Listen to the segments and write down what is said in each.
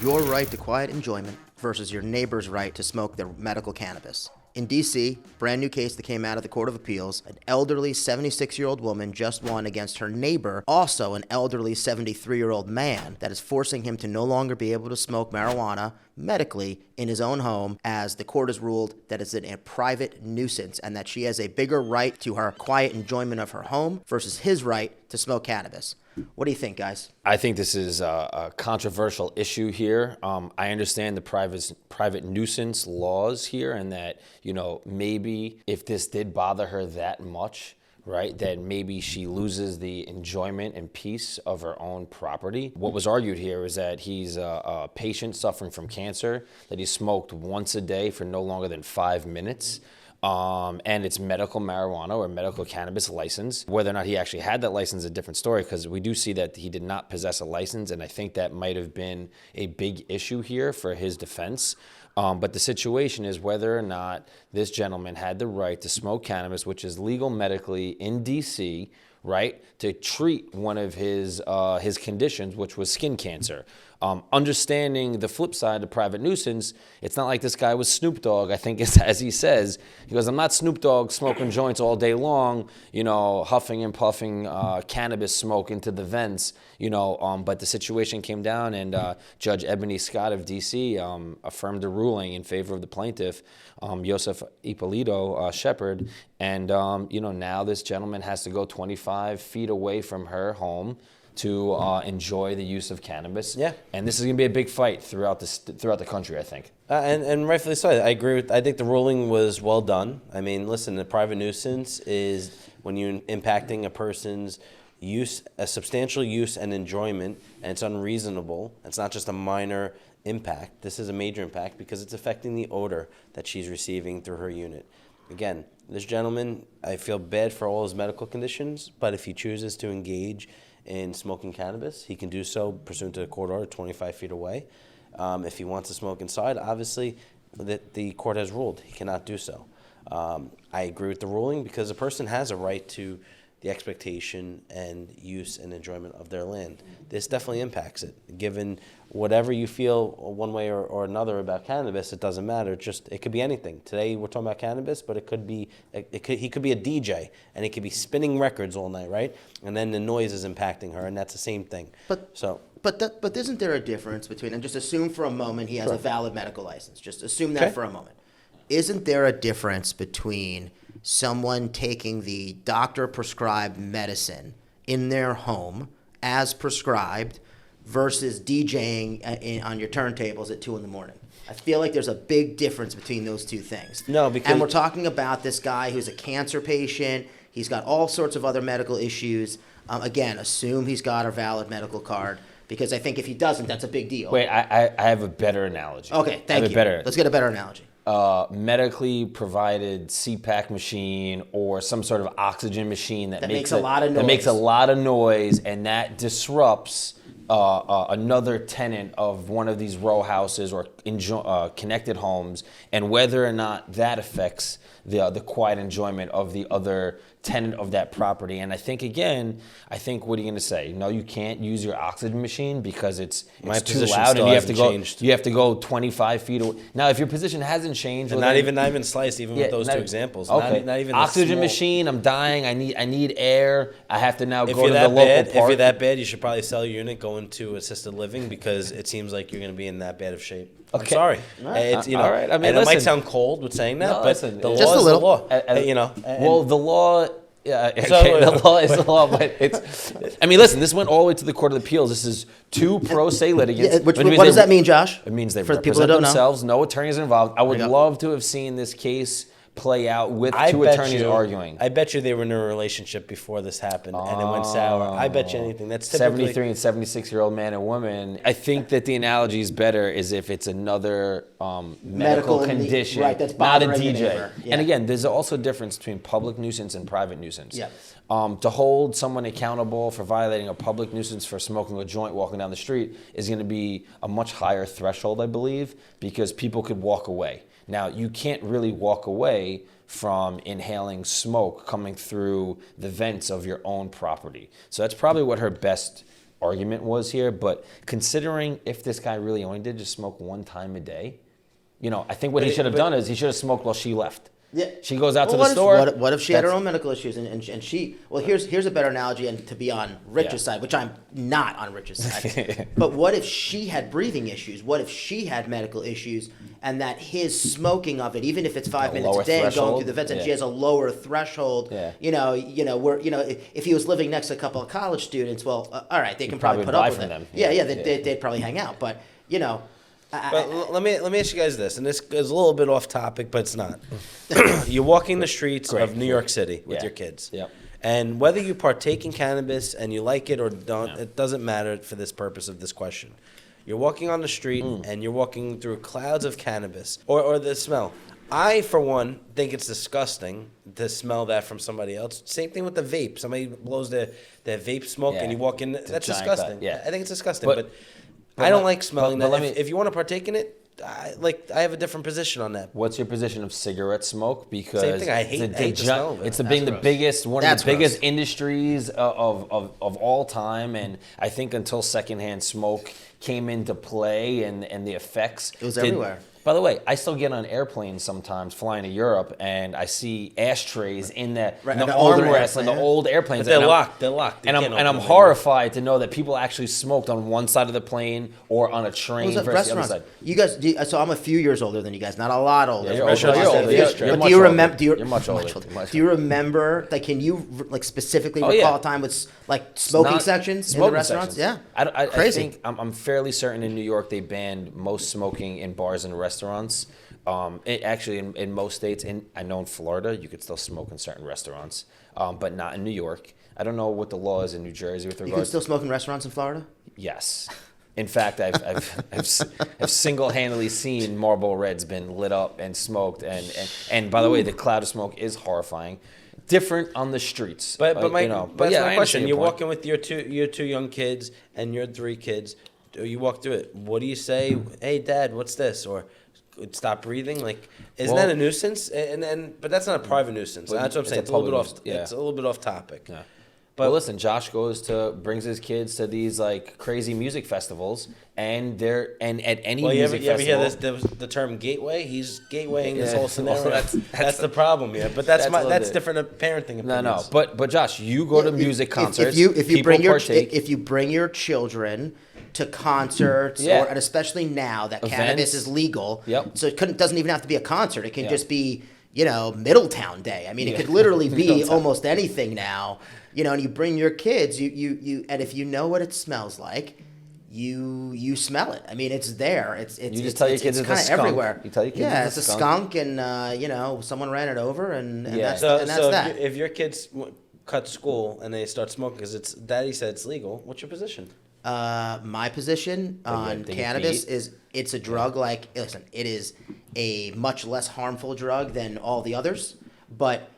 your right to quiet enjoyment versus your neighbor's right to smoke their medical cannabis. In D.C., brand new case that came out of the Court of Appeals, an elderly 76-year-old woman just won against her neighbor, also an elderly 73-year-old man, that is forcing him to no longer be able to smoke marijuana medically in his own home, as the court has ruled that it's a private nuisance and that she has a bigger right to her quiet enjoyment of her home versus his right to smoke cannabis. What do you think, guys? I think this is a controversial issue here. I understand the private nuisance laws here, and that, you know, maybe if this did bother her that much, right, then maybe she loses the enjoyment and peace of her own property. What was argued here is that he's a patient suffering from cancer, that he smoked once a day for no longer than 5 minutes. And it's medical marijuana or medical cannabis license. Whether or not he actually had that license is a different story, because we do see that he did not possess a license, and I think that might have been a big issue here for his defense. But the situation is whether or not this gentleman had the right to smoke cannabis, which is legal medically in D.C., right, to treat one of his conditions, which was skin cancer. Understanding the flip side of private nuisance, it's not like this guy was Snoop Dogg. I think it's, as he says, he goes, I'm not Snoop Dogg smoking joints all day long, you know, huffing and puffing cannabis smoke into the vents, you know, but the situation came down, and Judge Ebony Scott of D.C. Affirmed a ruling in favor of the plaintiff, Joseph Ippolito Shepard, and, you know, now this gentleman has to go 25 feet away from her home to enjoy the use of cannabis. Yeah. And this is going to be a big fight throughout the country, I think. And rightfully so. I agree I think the ruling was well done. I mean, listen, the private nuisance is when you're impacting a person's use, a substantial use and enjoyment, and it's unreasonable. It's not just a minor impact. This is a major impact because it's affecting the odor that she's receiving through her unit. Again, this gentleman, I feel bad for all his medical conditions, but if he chooses to engage in smoking cannabis, he can do so pursuant to a court order 25 feet away. If he wants to smoke inside, obviously the court has ruled he cannot do so. I agree with the ruling because a person has a right to the expectation and use and enjoyment of their land. This definitely impacts it. Given whatever you feel one way or another about cannabis, it doesn't matter. It could be anything. Today we're talking about cannabis, but he could be a DJ and he could be spinning records all night, right? And then the noise is impacting her, and that's the same thing. But isn't there a difference between, and just assume for a moment he has a valid medical license. Just assume that for a moment. Isn't there a difference between someone taking the doctor-prescribed medicine in their home as prescribed versus DJing on your turntables at 2 in the morning? I feel like there's a big difference between those two things. No, because... And we're talking about this guy who's a cancer patient. He's got all sorts of other medical issues. Again, assume he's got a valid medical card, because I think if he doesn't, that's a big deal. Wait, I have a better analogy. Okay, thank you. Let's get a better analogy. Medically provided CPAP machine or some sort of oxygen machine that makes a lot of noise. That makes a lot of noise, and that disrupts another tenant of one of these row houses or connected homes, and whether or not that affects the quiet enjoyment of the other tenant of that property. And I think, again, what are you going to say? No, you can't use your oxygen machine because it's too loud, and you have to go 25 feet away. Now, if your position hasn't changed, and not even sliced, even with those two examples. Okay. Not even oxygen machine. I'm dying. I need air. I have to now go to the local park. If you're that bad, you should probably sell your unit, go into assisted living, because it seems like you're going to be in that bad of shape. Okay. I'm sorry. It's, all right. I mean, it might sound cold with saying that, but the law is the law. Well, the law. Yeah, okay, the law is the law, but it's... I mean, listen, this went all the way to the Court of Appeals. This is 2 pro se litigants. What does that mean, Josh? It means they For the people that don't themselves. No attorneys involved. I would love to have seen this case play out with 2 attorneys arguing. I bet you they were in a relationship before this happened, and it went sour. I bet you anything. That's typically 73 and 76-year-old man and woman. I think that the analogy is better is if it's another medical condition, that's not a bothering the DJ. neighbor. Yeah. And again, there's also a difference between public nuisance and private nuisance. Yeah. To hold someone accountable for violating a public nuisance for smoking a joint walking down the street is going to be a much higher threshold, I believe, because people could walk away. Now, you can't really walk away from inhaling smoke coming through the vents of your own property. So that's probably what her best argument was here, but considering if this guy really only did just smoke one time a day, I think what he should have done is he should have smoked while she left. Yeah. She goes out to Well, the store. What if she had her own medical issues and she? Well, here's a better analogy, and to be on Rich's side, which I'm not on Rich's side. But what if she had breathing issues? What if she had medical issues, and that his smoking of it, even if it's 5 minutes a day, and going through the vents, and she has a lower threshold. Yeah. If he was living next to a couple of college students, well, all right, they can probably put up with it. them. They'd probably hang out, but But let me ask you guys this, and this is a little bit off topic, but it's not. You're walking the streets of New York City with your kids. Yep. And whether you partake in cannabis and you like it or don't, it doesn't matter for this purpose of this question. You're walking on the street and you're walking through clouds of cannabis or the smell. I, for one, think it's disgusting to smell that from somebody else. Same thing with the vape. Somebody blows their vape smoke and you walk in. That's disgusting. I think it's disgusting. But I don't like smelling that. If you want to partake in it, I have a different position on that. What's your position of cigarette smoke? Because same thing. I hate the smell of it. It's the biggest one of the biggest industries of all time, and I think until secondhand smoke came into play and the effects, it was everywhere. By the way, I still get on airplanes sometimes flying to Europe, and I see ashtrays in the armrests and the old airplanes. But they're locked. They're locked. And I'm horrified to know that people actually smoked on one side of the plane or on a train versus the other side. You guys, so I'm a few years older than you guys, not a lot older. You're older. But do you remember? You're much older. Do you remember? Like, can you specifically recall a time with smoking sections in the restaurants? Yeah, I think I'm fairly certain in New York they banned most smoking in bars and restaurants. Actually, in most states, I know in Florida, you could still smoke in certain restaurants, but not in New York. I don't know what the law is in New Jersey with regards. You can still smoke in restaurants in Florida? Yes. In fact, I've single-handedly seen Marlboro Reds been lit up and smoked, and by the way, the cloud of smoke is horrifying. Different on the streets, but my question: you're point. walking with your two young kids and your 3 kids. You walk through it. What do you say? Hey, Dad, what's this? Or stop breathing. Like, isn't that a nuisance? But that's not a private nuisance. That's what I'm saying. It's a little bit off. It's a little bit off topic. Yeah. But listen, Josh brings his kids to these crazy music festivals, and at any music festival. You ever hear the term gateway? He's gatewaying this whole scenario. Well, that's the problem. Yeah, but that's different parenting opinions. No. But Josh, you go to music concerts. If you bring your children to concerts, and especially now that cannabis is legal, so it doesn't even have to be a concert. It can just be Middletown Day. I mean, it could literally be almost anything now. And you bring your kids, you and if you know what it smells like, you smell it. I mean, it's there. You just tell your kids it's kind of everywhere. You tell your kids it's a skunk, and someone ran it over, and that's so that. If your kids cut school and they start smoking because Daddy said it's legal, what's your position? My position on cannabis is it's a drug. Listen, it is a much less harmful drug than all the others, but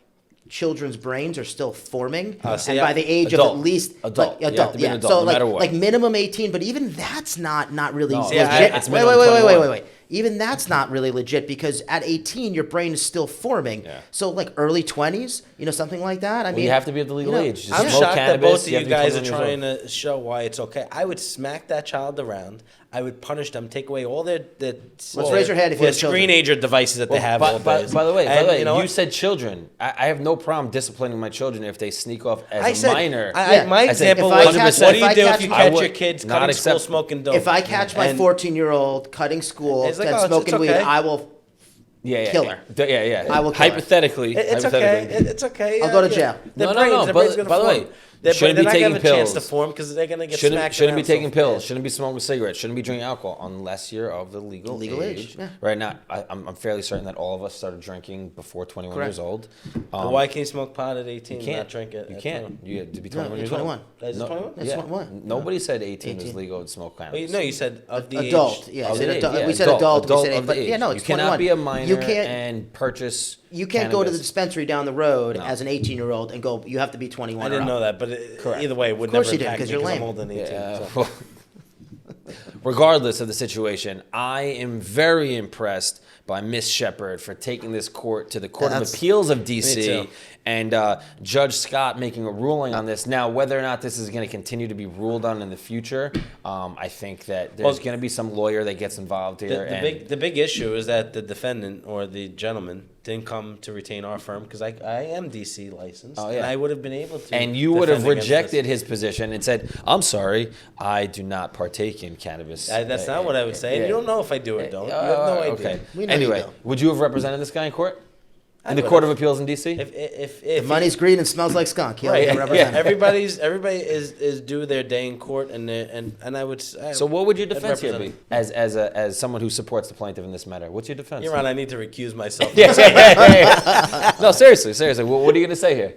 children's brains are still forming, and by the age of at least adult, so no matter what. Like minimum 18, but even that's not really legit. It's wait. Even that's not really legit because at 18 your brain is still forming. Yeah. So early 20s, something like that. I mean, you have to be at the legal age. Just I'm smoke shocked cannabis, that both of you guys are trying to show why it's okay. I would smack that child around. I would punish them, take away all their let's raise your hand if you have children. Screenager devices that they have. By the way, you said children. I have no problem disciplining my children if they sneak off as a minor. My example was, what do you do if you catch your kids cutting school smoking dope? If I catch my 14-year-old cutting school and smoking weed, I will kill her. Yeah. I will kill her. Hypothetically. It's okay. It's okay. I'll go to jail. No. But by the way, shouldn't be taking pills. Chance to form because they're gonna get smacked. Shouldn't be taking pills. Shouldn't be smoking cigarettes. Shouldn't be drinking alcohol unless you're of the legal age. Yeah. Right now, I'm fairly certain that all of us started drinking before 21 years old. Why can't you smoke pot at 18 and not drink it? You can't. You have to be 21 years 21. old. Is it 21? That's 21. Nobody said 18 was legal to smoke cannabis. No, you said of the adult. age. Yeah, we said adult. Adult of the age. Yeah, no, it's 21. You cannot be a minor and purchase. You can't go to the dispensary down the road as an 18-year-old and go. You have to be 21. I didn't know that, but either way, it would never impact me because I'm older than 18. Yeah. So. Regardless of the situation, I am very impressed by Miss Shepard for taking this court to the Court of Appeals of D.C. And Judge Scott making a ruling on this. Now, whether or not this is going to continue to be ruled on in the future, I think that there's going to be some lawyer that gets involved here. The big issue is that the defendant or the gentleman didn't come to retain our firm because I am DC licensed, and I would have been able to. And you would have rejected his position and said, "I'm sorry, I do not partake in cannabis." That's not what I would say. You don't know if I do or don't. You have no idea. Okay. We know Anyway, you don't. would you have represented this guy in court? In the Court of Appeals in DC? If The money's green and smells like skunk. right, Represent. everybody is due their day in court, and I would. So what would your defense here be? represent As someone who supports the plaintiff in this matter, what's your defense? Your Honor, I need to recuse myself. No, seriously. What are you going to say here?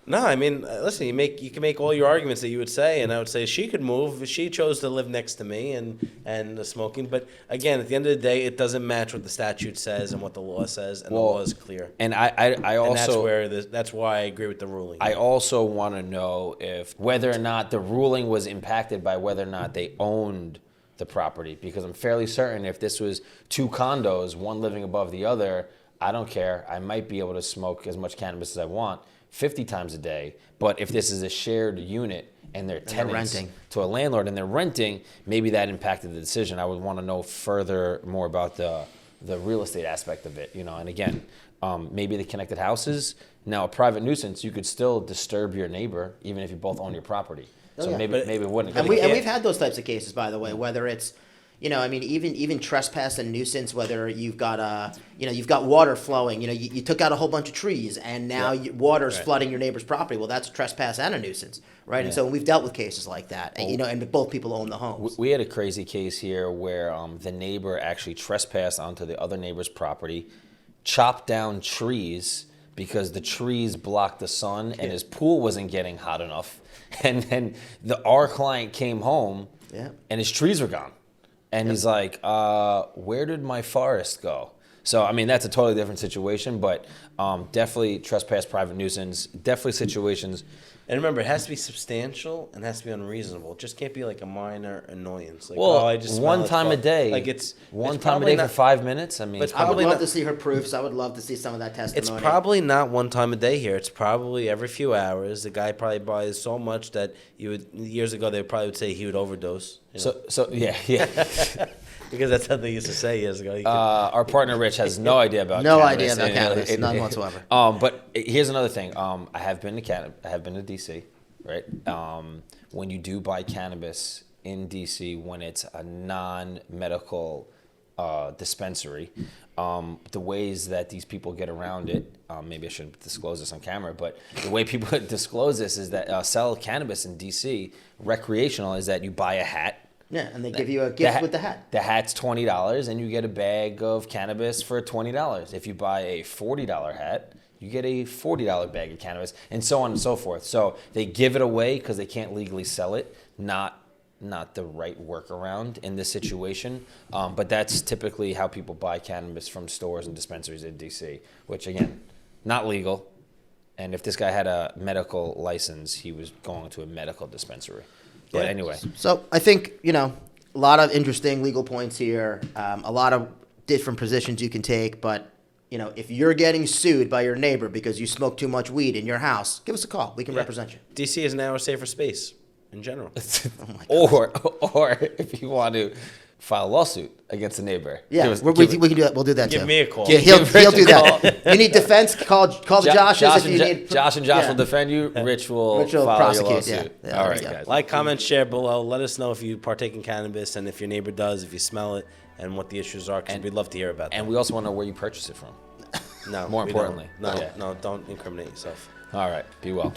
No, I mean, listen. You can make all your arguments that you would say, and I would say she could move. She chose to live next to me and smoking. But again, at the end of the day, it doesn't match what the statute says and what the law says, and the law is clear. And I also that's why I agree with the ruling. I also want to know if whether or not the ruling was impacted by whether or not they owned the property, because I'm fairly certain if this was two condos, one living above the other, I don't care. I might be able to smoke as much cannabis as I want 50 times a day. But if this is a shared unit and they're tenants to a landlord and they're renting, maybe that impacted the decision. I would want to know more about the real estate aspect of it, And again, maybe the connected houses. Now, a private nuisance, you could still disturb your neighbor even if you both own your property. So maybe it wouldn't. And we've had those types of cases, by the way, whether it's, even trespass and nuisance, whether you've got you've got water flowing, you took out a whole bunch of trees and now water's flooding your neighbor's property. Well, that's a trespass and a nuisance, right? And so we've dealt with cases like that, and both people own the homes. We had a crazy case here where the neighbor actually trespassed onto the other neighbor's property, chopped down trees because the trees blocked the sun and his pool wasn't getting hot enough. And then our client came home and his trees were gone. And he's like, where did my forest go? So, I mean, that's a totally different situation, but definitely trespass, private nuisance, definitely situations. And remember, it has to be substantial and it has to be unreasonable. It just can't be like a minor annoyance. Like, Well, I just one time a day. Like it's one time a day for 5 minutes. I mean, But I would probably love not- to see her proofs. I would love to see some of that testimony. It's probably not one time a day here. It's probably every few hours. The guy probably buys so much that years ago they probably would say he would overdose. so yeah. Because that's how they used to say years ago. Our partner Rich has no idea about No cannabis. idea about cannabis, none whatsoever. But here's another thing. I have been to Canada. I have been to DC, right? When you do buy cannabis in DC, when it's a non-medical dispensary, the ways that these people get around it, maybe I shouldn't disclose this on camera, but the way people disclose this is that sell cannabis in DC, recreational, is that you buy a hat. Yeah, and they give you a gift with the hat. The hat's $20, and you get a bag of cannabis for $20. If you buy a $40 hat, you get a $40 bag of cannabis, and so on and so forth. So they give it away because they can't legally sell it. Not the right workaround in this situation, but that's typically how people buy cannabis from stores and dispensaries in DC, which again, not legal. And if this guy had a medical license, he was going to a medical dispensary. But anyway. So I think, a lot of interesting legal points here, a lot of different positions you can take. But, if you're getting sued by your neighbor because you smoke too much weed in your house, give us a call. We can represent you. DC is now a safer space in general. Or if you want to file a lawsuit against the neighbor. Yeah, we can do that. We'll do that too. Give me a call. He'll do that. You need defense? Call the Joshes if you need. Josh and Josh will defend you. Rich will file prosecute, your lawsuit. yeah. All right, Yeah. guys. Like, comment, share below. Let us know if you partake in cannabis and if your neighbor does, if you smell it, and what the issues are, because we'd love to hear about that. And we also want to know where you purchase it from. No, more we importantly. don't. No, don't incriminate yourself. All right. Be well.